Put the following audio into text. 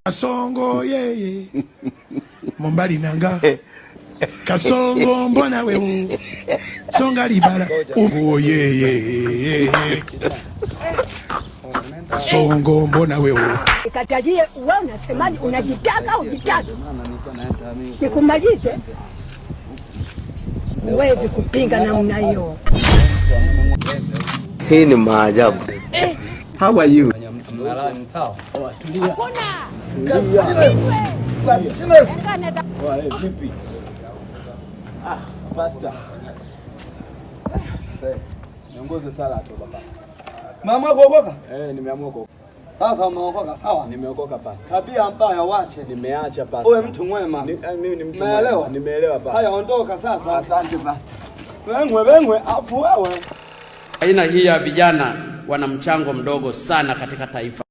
Kasongo yeye Mombali nanga Kasongo mbona wewe Songa libala oh yeye Kasongo mbona wewe Katajie wewe unasemaje unajitaka au ujitaka nikumalize uwezi kupinga namna hiyo. Hii ni maajabu. How are you? Mnalani sawa? Tulia. Hakuna. Katsimes. Vipi? Pastor. Sasa, niongoze sala tu baba. Mama kuokoka? Nimeamua kuokoka. Sasa umeokoka sawa? Nimeokoka pastor. Tabia mbaya wache. Nimeacha pastor. Wewe mtu mwema. Mimi ni mtu mwema. Nimeelewa pastor. Haya ondoka sasa. Asante pastor. Wengwe afu wewe. Aina hii ya vijana wana mchango mdogo sana katika taifa.